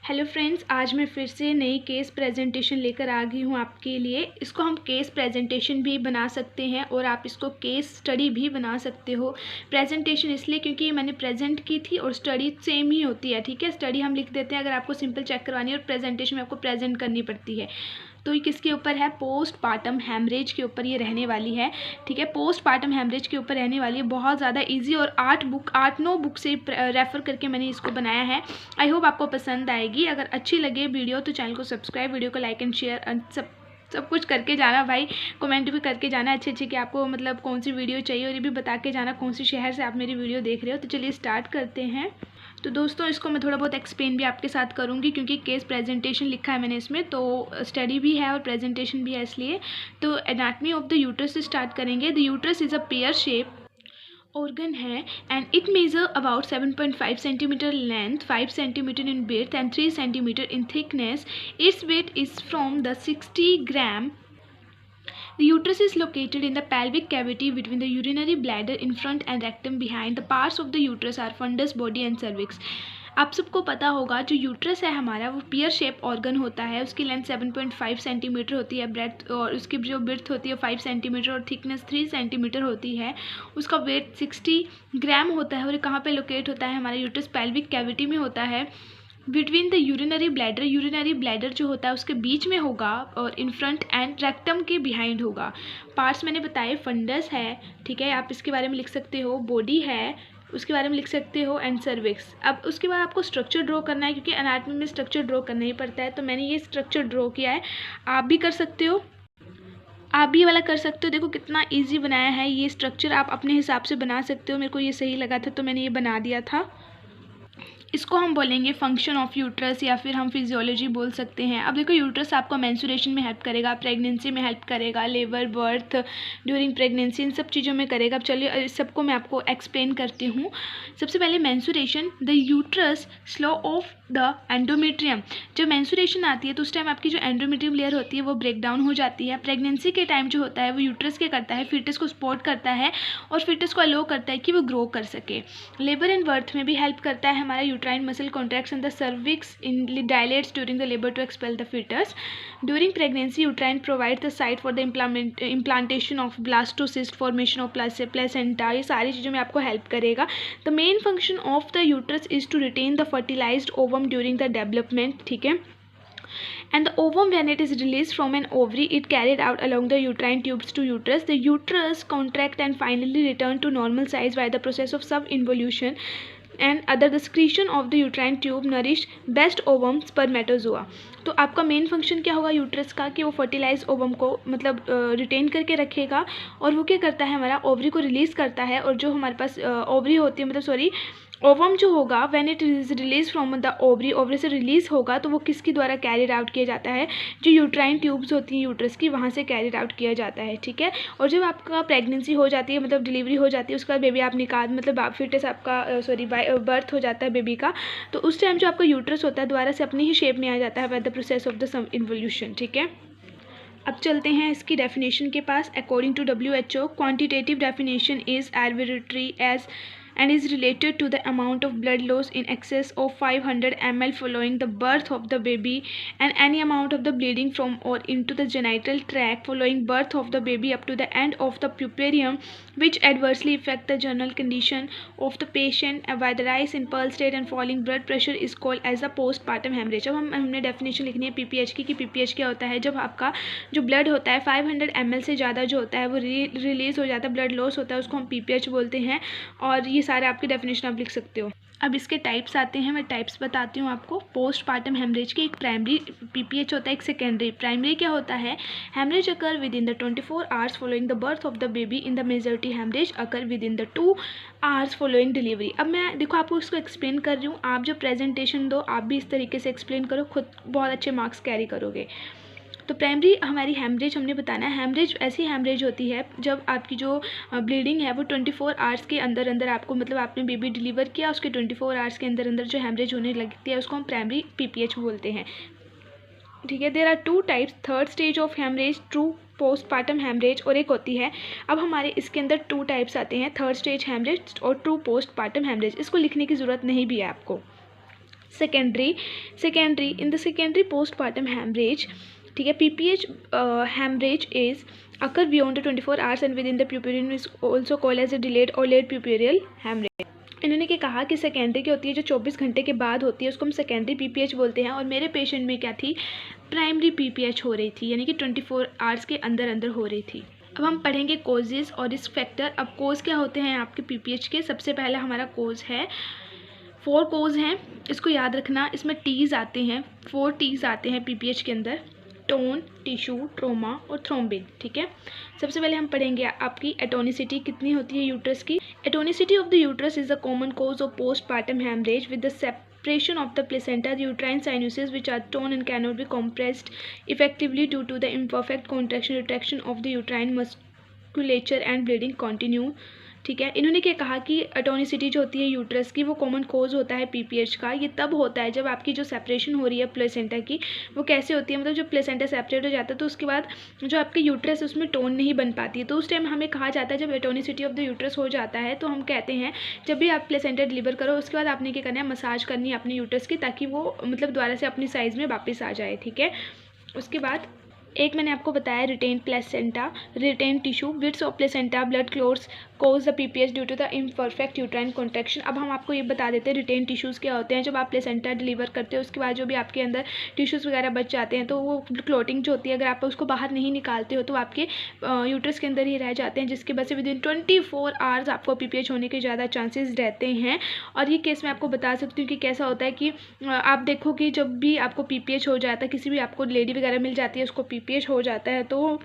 Hello friends, आज मैं फिर से नई केस प्रेजेंटेशन लेकर आ गई हूँ आपके लिए। इसको हम केस प्रेजेंटेशन भी बना सकते हैं और आप इसको केस स्टडी भी बना सकते हो। प्रेजेंटेशन इसलिए क्योंकि मैंने प्रेजेंट की थी और स्टडी सेम ही होती है। ठीक है, स्टडी हम लिख देते हैं अगर आपको सिंपल चेक करवानी है और प्रेजेंटेशन में आपको प्रेजेंट करनी पड़ती है। तो ये किसके ऊपर है? पोस्ट पार्टम हैमरेज के ऊपर ये रहने वाली है। ठीक है, पोस्ट पार्टम हैमरेज के ऊपर रहने वाली है। बहुत ज़्यादा इजी और 8-9 बुक से रेफ़र करके मैंने इसको बनाया है। आई होप आपको पसंद आएगी। अगर अच्छी लगे वीडियो तो चैनल को सब्सक्राइब, वीडियो को लाइक एंड शेयर सब कुछ करके जाना भाई। कमेंट भी करके जाना अच्छे कि आपको मतलब कौन सी वीडियो चाहिए, और ये भी बता के जाना कौन सी शहर से आप मेरी वीडियो देख रहे हो। तो चलिए स्टार्ट करते हैं। तो दोस्तों, इसको मैं थोड़ा बहुत एक्सप्लेन भी आपके साथ करूँगी क्योंकि केस प्रेजेंटेशन लिखा है मैंने इसमें, तो स्टडी भी है और प्रेजेंटेशन भी है इसलिए। तो एनाटमी ऑफ द यूट्रस से स्टार्ट करेंगे। The uterus is a pear shape organ है and it measure about 7.5 centimeter length, 5 centimeter in width and 3 centimeter in thickness. Its weight is from the 60 gram. The uterus is located in the pelvic cavity between the urinary bladder in front and rectum behind. The parts of the uterus are fundus, body and cervix. आप सबको पता होगा जो uterus है हमारा वो पियर shape organ होता है। उसकी लेंथ 7.5 सेंटीमीटर होती है, ब्रेथ और उसकी जो ब्रेथ होती है 5 सेंटीमीटर और थिकनेस 3 सेंटीमीटर होती है। उसका वेट 60 ग्राम होता है और कहाँ पे लोकेट होता है? हमारा यूट्रस पेल्विक कैविटी में होता है। बिटवीन द यूरिनरी ब्लैडर जो होता है उसके बीच में होगा और इन फ्रंट एंड रेक्टम के बिहाइंड होगा। पार्ट्स मैंने बताए, फंडस है, ठीक है, आप इसके बारे में लिख सकते हो। बॉडी है, उसके बारे में लिख सकते हो, एंड सर्विक्स। अब उसके बाद आपको स्ट्रक्चर ड्रॉ करना है क्योंकि एनाटॉमी में स्ट्रक्चर ड्रॉ करना ही पड़ता है। तो मैंने ये स्ट्रक्चर ड्रॉ किया है, आप भी कर सकते हो, आप भी ये वाला कर सकते हो। देखो कितना इजी बनाया है। ये स्ट्रक्चर आप अपने हिसाब से बना सकते हो। मेरे को ये सही लगा था तो मैंने ये बना दिया था। इसको हम बोलेंगे फंक्शन ऑफ यूट्रस या फिर हम फिजियोलॉजी बोल सकते हैं। अब देखो, यूट्रस आपको मेंस्ट्रुएशन में हेल्प करेगा, प्रेगनेंसी में हेल्प करेगा, लेबर, बर्थ, ड्यूरिंग प्रेगनेंसी, इन सब चीज़ों में करेगा। अब चलिए इस सबको मैं आपको एक्सप्लेन करती हूँ। सबसे पहले menstruation, the uterus slow of the endometrium. जब मेंस्ट्रुएशन आती है तो उस टाइम आपकी जो एंडोमेट्रियम लेयर होती है वो ब्रेक डाउन हो जाती है। प्रेगनेंसी के टाइम जो होता है वो यूट्रस क्या करता है? फीटस को सपोर्ट करता है और फीटस को अलो करता है कि वो ग्रो कर सके। लेबर एंड बर्थ में भी हेल्प करता है। हमारा uterine muscle contracts and the cervix dilates during the labor to expel the fetus. During pregnancy, uterine provides the site for the implantation of blastocyst, formation of placenta. ये सारी चीज़ों में आपको हेल्प करेगा। The main function of the uterus is to retain the fertilized ovum during the development. ठीक है, and the ovum when it is released from an ovary it carried out along the uterine tubes to uterus. The uterus contract and finally return to normal size by the process of subinvolution and other the secretion of the uterine tube nourish best ovum spermatozoa. तो आपका main function क्या होगा uterus का कि वो fertilise ovum को मतलब retain करके रखेगा और वो क्या करता है? हमारा ओवरी को रिलीज़ करता है। और जो हमारे पास ओवरी होती है, मतलब सॉरी, ओवम जो होगा when it is release from the ovary से रिलीज़ होगा तो वो किसके द्वारा कैरिड आउट किया जाता है? जो यूट्राइन ट्यूब्स होती हैं यूट्रस की, वहाँ से कैरिड आउट किया जाता है। ठीक है, और जब आपका प्रेगनेंसी हो जाती है, मतलब डिलीवरी हो जाती है, उसके बाद बेबी आप निकाल मतलब आप फिटस आपका बर्थ हो जाता है बेबी का, तो उस टाइम जो आपका यूट्रस होता है दोबारा से अपनी ही शेप में आ जाता है by the process of the sum involution. ठीक है, अब चलते हैं इसकी डेफिनेशन के पास। According to WHO, quantitative definition is arbitrary as and is related to the amount of blood loss in excess of 500 ml following the birth of the baby and any amount of the bleeding from or into the genital tract following birth of the baby up to the end of the puerperium which adversely affect the general condition of the patient by the rise in pulse rate and falling blood pressure is called as a postpartum hemorrhage। अब हमने definition लिखनी है PPH की, कि PPH क्या होता है? जब आपका जो ब्लड होता है 500 ml से ज़्यादा जो होता है वो रिलीज़ हो जाता है, ब्लड लॉस होता है, उसको हम PPH बोलते हैं। और ये सारे आपकी डेफिनेशन आप लिख सकते हो। अब इसके टाइप्स आते हैं, मैं टाइप्स बताती हूँ आपको। पोस्टपार्टम हेमरेज के एक प्राइमरी PPH होता है, एक सेकेंडरी। प्राइमरी क्या होता है? Haemorrhage occur within the 24 hours following the birth of the baby. In the majority haemorrhage occur within the 2 hours following delivery. अब मैं देखो आपको इसको एक्सप्लेन कर रही हूँ, आप जो प्रेजेंटेशन दो आप भी इस तरीके से एक्सप्लेन करो, खुद बहुत अच्छे मार्क्स कैरी करोगे। तो प्राइमरी हमारी हेमरेज हमने बताना है। हेमरेज ऐसी हेमरेज होती है जब आपकी जो ब्लीडिंग है वो 24 आवर्स के अंदर अंदर आपको, मतलब आपने बेबी डिलीवर किया उसके 24 आवर्स के अंदर अंदर जो हेमरेज होने लगती है उसको हम प्राइमरी PPH बोलते हैं। ठीक है, there are 2 types, third stage of haemorrhage, true postpartum haemorrhage, और एक होती है, अब हमारे इसके अंदर 2 टाइप्स आते हैं, थर्ड स्टेज हेमरेज और ट्रू पोस्टपार्टम हेमरेज। इसको लिखने की ज़रूरत नहीं भी है आपको, secondary in the secondary postpartum haemorrhage, ठीक है, PPH haemorrhage is occur beyond the 24 hours and within the puerperium is also called as a delayed और लेट प्यूपेरियल हैमरेज। इन्होंने क्या कहा कि सेकेंडरी की होती है जो 24 घंटे के बाद होती है, उसको हम सेकेंडरी पीपीएच बोलते हैं। और मेरे पेशेंट में क्या थी, प्राइमरी पीपीएच हो रही थी, यानी कि 24 आवर्स के अंदर अंदर हो रही थी। अब हम पढ़ेंगे कोजेज़ और रिस्क फैक्टर। अब कोज क्या होते हैं आपके पीपीएच के, सबसे पहला हमारा कोज है, 4 कोज हैं, इसको याद रखना। इसमें टीज आते हैं, 4 टीज आते हैं पीपीएच के अंदर, टोन, टिश्यू, ट्रोमा और थ्रोम्बिन, ठीक है। सबसे पहले हम पढ़ेंगे आपकी एटोनिसिटी कितनी होती है यूट्रस की। Atonicity of the uterus is the common cause of postpartum haemorrhage with the separation of the placenta, the uterine sinuses which are torn and cannot be compressed effectively due to the imperfect contraction retraction of the uterine musculature and bleeding continue, ठीक है। इन्होंने क्या कहा कि atonicity जो होती है uterus की वो कॉमन कोज होता है पीपीएच का। ये तब होता है जब आपकी जो सेपरेशन हो रही है प्लेसेंटा की, वो कैसे होती है, मतलब जब प्लेसेंटा सेपरेट हो जाता है तो उसके बाद जो आपकी यूट्रस है उसमें टोन नहीं बन पाती है, तो उस टाइम हमें कहा जाता है जब एटोनिसिटी ऑफ द यूट्रस हो जाता है तो हम कहते हैं जब भी आप प्लेसेंटा डिलीवर करो उसके बाद आपने क्या करना है, मसाज करनी है अपने यूट्रस की, ताकि वो मतलब दोबारा से अपनी साइज़ में वापस आ जाए, ठीक है। उसके बाद एक मैंने आपको बताया retained placenta, retained tissue, bits of placenta, blood clots cause the PPH due to the imperfect uterine contraction. अब हम आपको ये बता देते हैं रिटेन टिश्यूज़ क्या होते हैं। जब आप प्लेसेंटा डिलीवर करते हो उसके बाद जो भी आपके अंदर टिश्यूज़ वगैरह बच जाते हैं तो वो क्लोटिंग जो होती है अगर आप उसको बाहर नहीं निकालते हो तो आपके यूट्रस के अंदर ही रह जाते हैं, जिसकी वजह से विद इन 24 आवर्स आपको पीपीएच होने के ज़्यादा चांसेस रहते हैं। और ये केस मैं आपको बता सकती हूँ कि कैसा होता है कि आप देखो कि जब भी आपको पीपीएच हो जाता है, किसी भी आपको लेडी वगैरह मिल जाती है उसको पीपीएच हो जाता है, तो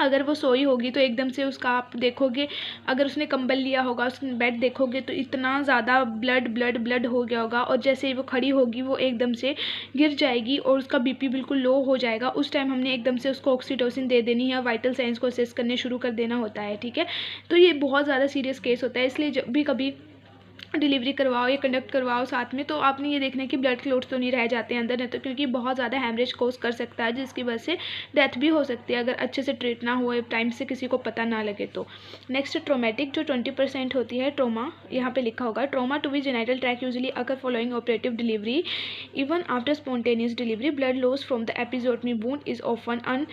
अगर वो सोई होगी तो एकदम से उसका आप देखोगे, अगर उसने कंबल लिया होगा उसने बेड देखोगे तो इतना ज़्यादा ब्लड हो गया होगा, और जैसे ही वो खड़ी होगी वो एकदम से गिर जाएगी और उसका बीपी बिल्कुल लो हो जाएगा। उस टाइम हमने एकदम से उसको ऑक्सीटोसिन दे देनी है, वाइटल साइंस को असेस करने शुरू कर देना होता है, ठीक है। तो ये बहुत ज़्यादा सीरियस केस होता है, इसलिए जब भी कभी डिलीवरी करवाओ या कंडक्ट करवाओ साथ में तो आपने ये देखना है कि ब्लड क्लोट्स तो नहीं रह जाते हैं अंदर, नहीं तो क्योंकि बहुत ज़्यादा हैमरेज कोज कर सकता है जिसकी वजह से डेथ भी हो सकती है अगर अच्छे से ट्रीट ना हो, टाइम से किसी को पता ना लगे तो। नेक्स्ट ट्रोमेटिक जो 20% होती है, ट्रोमा, यहाँ पे लिखा होगा trauma to be genital tract usually occur following operative delivery even after spontaneous delivery, blood loss from the episiotomy wound is often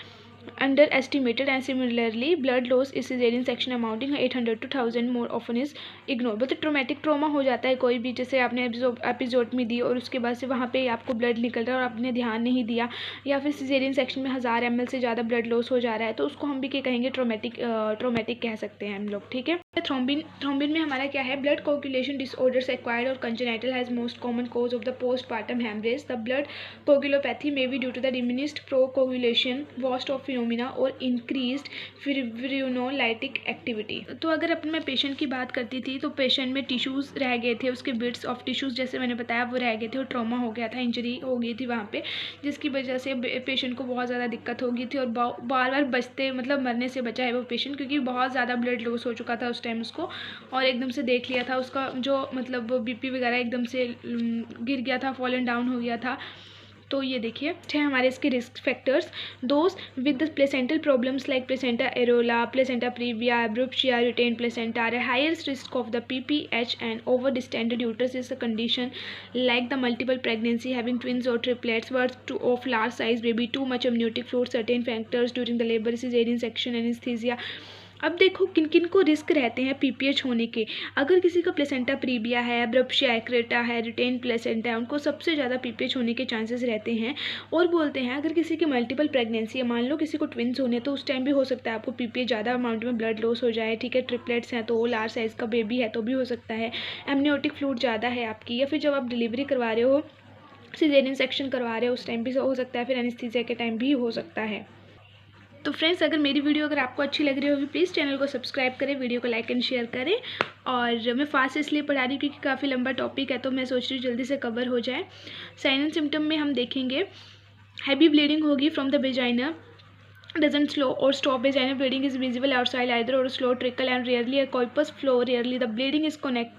underestimated and similarly blood loss is cesarean section amounting 800 to 1000 more often is ignored। मतलब traumatic trauma हो जाता है कोई भी, जैसे आपने एपिजोटमी दी और उसके बाद से वहाँ पे आपको ब्लड निकल रहा है और आपने ध्यान नहीं दिया, या फिर सिजेरियन सेक्शन में 1000 ml से ज़्यादा ब्लड लॉस हो जा रहा है, तो उसको हम भी क्या कहेंगे, ट्रोमेटिक कह सकते हैं हम लोग, ठीक है। थ्रोम्बिन में हमारा क्या है, ब्लड कोगुलेशन डिसऑर्डर्स एक्वायर्ड और congenital has most common cause of the postpartum haemorrhage. The blood coagulopathy may be due to the diminished procoagulation, worst of phenomena और इंक्रीज्ड फिब्रिनोलाइटिक एक्टिविटी। तो अगर अपन मैं पेशेंट की बात करती थी तो पेशेंट में टिश्यूज़ रह गए थे, उसके बिट्स ऑफ टिश्यूज़ जैसे मैंने बताया वो रह गए थे और ट्रॉमा हो गया था, इंजरी हो गई थी वहाँ पे, जिसकी वजह से पेशेंट को बहुत ज़्यादा दिक्कत हो गई थी और बार बार बचते मतलब मरने से बचा है वो पेशेंट, क्योंकि बहुत ज़्यादा ब्लड लॉस हो चुका था उस टाइम उसको, और एकदम से देख लिया था उसका जो मतलब बीपी वगैरह एकदम से गिर गया था, फॉलन डाउन हो गया था। तो ये देखिए है हमारे इसके risk factors. Those with the placental problems like placenta areola, placenta praevia, abruptio, retained placenta are highest risk of the PPH and over distended uterus is a condition like the multiple pregnancy having twins और triplets, birth of large size baby, too much amniotic fluid, certain factors during the labour, caesarean section, anaesthesia. अब देखो किन किन को risk रहते हैं PPH होने के। अगर किसी का प्लेसेंटा प्रीविया है, एब्रप्शिया एक्रेटा है, रिटेन प्लेसेंटा है, उनको सबसे ज़्यादा पीपीएच होने के चांसेस रहते हैं। और बोलते हैं अगर किसी की मल्टीपल प्रेगनेंसी है, मान लो किसी को ट्विंस होने, तो उस टाइम भी हो सकता है आपको पीपीएच ज़्यादा अमाउंट में ब्लड लॉस हो जाए, ठीक है। ट्रिपलेट्स हैं तो लार्ज साइज़ का बेबी है तो भी हो सकता है। एमनियोटिक फ्लूइड ज़्यादा है आपकी, या फिर जब आप डिलीवरी करवा रहे हो, सिजेरियन सेक्शन करवा रहे हो उस टाइम भी हो सकता है, फिर एनेस्थीसिया के टाइम भी हो सकता है। तो फ्रेंड्स अगर मेरी वीडियो अगर आपको अच्छी लग रही होगी प्लीज़ चैनल को सब्सक्राइब करें, वीडियो को लाइक एंड शेयर करें। और मैं फास्ट इसलिए पढ़ा रही हूँ क्योंकि काफ़ी लंबा टॉपिक है तो मैं सोच रही हूँ जल्दी से कवर हो जाए। साइन एंड सिम्टम में हम देखेंगे हैवी ब्लीडिंग होगी from the vagina, doesn't slow or stop vaginal bleeding is visible outside either or a slow trickle and rarely a copious flow. Rarely the bleeding is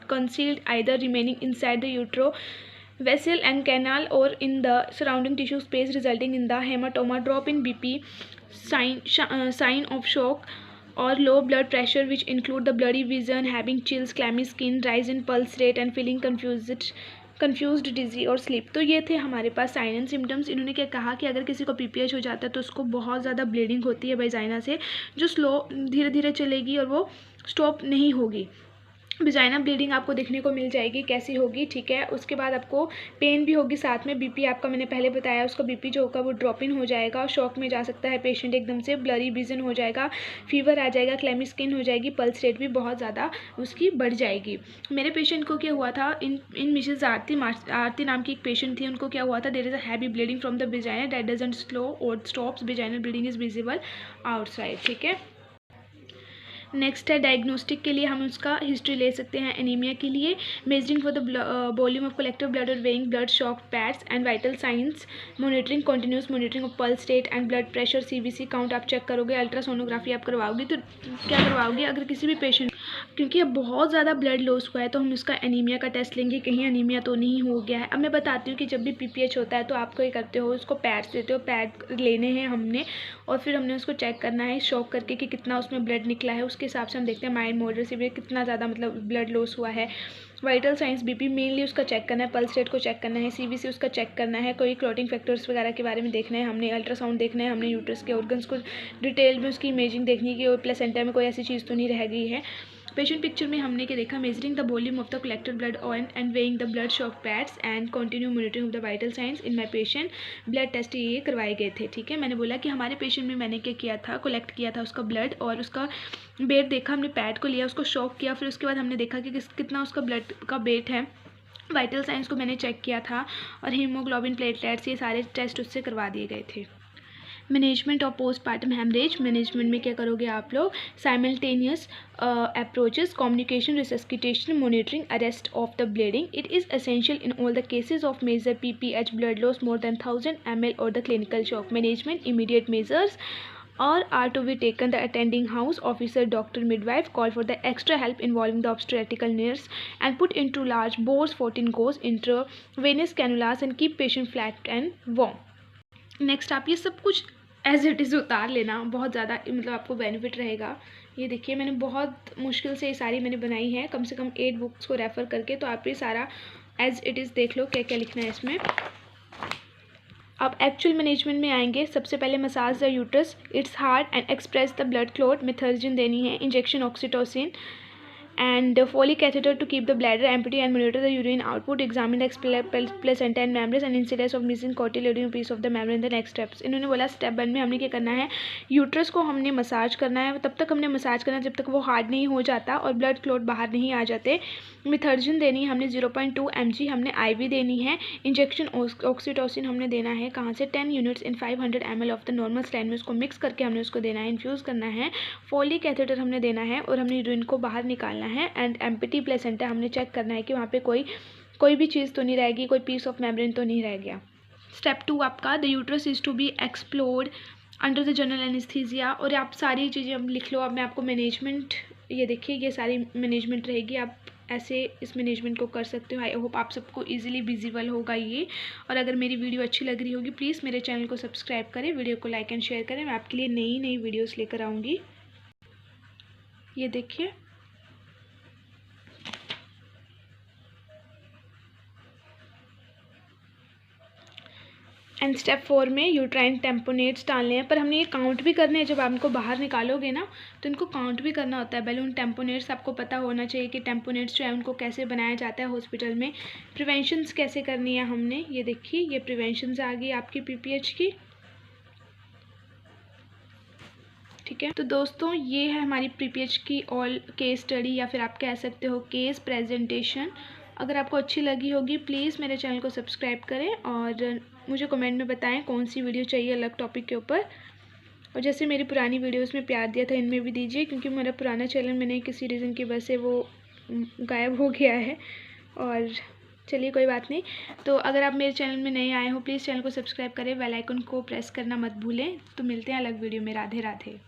concealed, either remaining inside the utero vessel and canal or in the surrounding tissue space, resulting in the hematoma, drop in BP, sign of shock or low blood pressure which include the blurry vision, having chills, clammy skin, rise in pulse rate and feeling confused confused, dizzy और sleep. तो ये थे हमारे पास sign and symptoms. इन्होंने क्या कहा कि अगर किसी को पीपीएच हो जाता है तो उसको बहुत ज़्यादा ब्लीडिंग होती है वेजाइना से, जो स्लो धीरे धीरे चलेगी और वो स्टॉप नहीं होगी। वेजाइना ब्लीडिंग आपको देखने को मिल जाएगी, कैसी होगी, ठीक है। उसके बाद आपको पेन भी होगी साथ में। बीपी आपका मैंने पहले बताया, उसका बीपी जो होगा वो ड्रॉप इन हो जाएगा, शॉक में जा सकता है पेशेंट, एकदम से ब्लरी विजन हो जाएगा, फीवर आ जाएगा, क्लैमी स्किन हो जाएगी, पल्स रेट भी बहुत ज़्यादा उसकी बढ़ जाएगी। मेरे पेशेंट को क्या हुआ था, इन मिसेज आरती नाम की एक पेशेंट थी, उनको क्या हुआ था, there is a heavy bleeding from the vagina that doesn't slow और stops, vaginal bleeding is visible outside, ठीक है। नेक्स्ट है डायग्नोस्टिक के लिए हम उसका हिस्ट्री ले सकते हैं एनीमिया के लिए, measuring for the volume of collective blood और weighing blood soaked pads and vital signs, monitoring continuous monitoring of pulse rate and blood pressure, CBC count आप चेक करोगे, अल्ट्रासोनोग्राफी आप करवाओगे। तो क्या करवाओगे, अगर किसी भी पेशेंट, क्योंकि अब बहुत ज़्यादा ब्लड लॉस हुआ है तो हम उसका एनीमिया का टेस्ट लेंगे, कहीं एनीमिया तो नहीं हो गया है। अब मैं बताती हूँ कि जब भी पीपीएच होता है तो आप क्या करते हो, उसको पैड्स देते हो, पैड लेने हैं हमने और फिर हमने उसको चेक करना है शॉक करके कि कितना उसमें ब्लड निकला है, उसके हिसाब से हम देखते हैं माइल्ड मॉडरेट सीवियर कितना ज़्यादा मतलब ब्लड लॉस हुआ है। वाइटल साइंस बीपी मेनली उसका चेक करना है, पल्स रेट को चेक करना है, सीबीसी उसका चेक करना है, कोई क्लॉटिंग फैक्टर्स वगैरह के बारे में देखना है हमने, अल्ट्रासाउंड देखना है हमने, यूट्रस के ऑर्गन्स को डिटेल में उसकी इमेजिंग देखनी है कि प्लेसेंटा में कोई ऐसी चीज़ तो नहीं रह गई है। पेशेंट पिक्चर में हमने क्या देखा, measuring the volume of the collected blood and weighing the blood soaked pads and continue monitoring of the vital signs in my patient. Blood test ये करवाए गए थे, ठीक है। मैंने बोला कि हमारे पेशेंट में मैंने क्या किया था, कलेक्ट किया था उसका ब्लड और उसका वेट देखा, हमने पैड को लिया, उसको शॉक किया, फिर उसके बाद हमने देखा कि कितना उसका ब्लड का वेट है, वाइटल साइंस को मैंने चेक किया था और हीमोग्लोबिन, प्लेटलेट्स, ये सारे टेस्ट उससे करवा दिए गए थे। Management of postpartum haemorrhage, management में क्या करोगे आप लोग, simultaneous approaches, communication, resuscitation, monitoring, arrest of the bleeding. It is essential in all the cases of major PPH, blood loss more than 1000 ml और the clinical shock. Management, immediate measures are to be taken, the attending house officer, doctor, midwife call for the extra help involving the obstetrical nurse and put into large bores 14 gauge intravenous cannulas and keep patient flat and warm. Next आप ये सब कुछ as it is उतार लेना, बहुत ज़्यादा मतलब आपको बेनिफिट रहेगा। ये देखिए मैंने बहुत मुश्किल से ये सारी मैंने बनाई है, कम से कम 8 बुक्स को रेफ़र करके, तो आप ये सारा एज इट इज़ देख लो क्या क्या लिखना है इसमें। अब एक्चुअल मैनेजमेंट में आएंगे। सबसे पहले massage the uterus, it's hard and express the blood clot, Methergine देनी है, injection oxytocin and Foley catheter to keep the bladder empty and monitor the urine output, examine the placenta and membranes and incidence of missing cotyledon piece of the membrane in the next steps। इन्होंने बोला step 1 में हमने क्या करना है, uterus को हमने massage करना है, तब तक हमने मसाज करना है जब तक वो हार्ड नहीं हो जाता और ब्लड क्लॉट बाहर नहीं आ जाते। मिथर्जिन देनी है हमने 0.2 mg, हमने IV देनी है। इंजेक्शन ऑक्सीटोसिन हमने देना है कहाँ से, 10 units in 500 ml of the normal saline में उसको मिक्स करके हमने उसको देना है, इन्फ्यूज़ करना है। फोली कैथेटर हमने देना है और हमने यूरिन को बाहर निकालना है। एंड एम्प्टी प्लेसेंटा हमने चेक करना है कि वहाँ पे कोई भी चीज़ तो नहीं रहेगी, कोई पीस ऑफ मेम्ब्रेन तो नहीं रह गया। स्टेप 2 आपका, the uterus is to be explored under the general anaesthesia. और आप सारी चीज़ें अब लिख लो। अब मैं आपको मैनेजमेंट, ये देखिए ये सारी मैनेजमेंट रहेगी, आप ऐसे इस मैनेजमेंट को कर सकते हो। आई होप आप सबको इजीली विजिबल होगा ये। और अगर मेरी वीडियो अच्छी लग रही होगी प्लीज़ मेरे चैनल को सब्सक्राइब करें, वीडियो को लाइक एंड शेयर करें। मैं आपके लिए नई नई वीडियोस लेकर आऊँगी। ये देखिए एंड स्टेप 4 में यूट्राइन टेम्पोनेट्स डालने हैं, पर हमने ये काउंट भी करने हैं। जब आप इनको बाहर निकालोगे ना तो इनको काउंट भी करना होता है। बैलून टेम्पोनेट्स आपको पता होना चाहिए कि टेम्पोनेट्स जो है उनको कैसे बनाया जाता है हॉस्पिटल में। प्रिवेंशंस कैसे करनी है हमने, ये देखिए ये प्रिवेंशंस आ गई आपकी पीपीएच की, ठीक है। तो दोस्तों ये है हमारी पीपीएच की ऑल केस स्टडी, या फिर आप कह सकते हो केस प्रेजेंटेशन। अगर आपको अच्छी लगी होगी प्लीज़ मेरे चैनल को सब्सक्राइब करें और मुझे कमेंट में बताएं कौन सी वीडियो चाहिए अलग टॉपिक के ऊपर। और जैसे मेरी पुरानी वीडियोस में प्यार दिया था इनमें भी दीजिए, क्योंकि मेरा पुराना चैनल मैंने किसी रीज़न की वजह से वो गायब हो गया है। और चलिए कोई बात नहीं। तो अगर आप मेरे चैनल में नए आए हो प्लीज़ चैनल को सब्सक्राइब करें, बेल आइकन को प्रेस करना मत भूलें। तो मिलते हैं अलग वीडियो में। राधे राधे।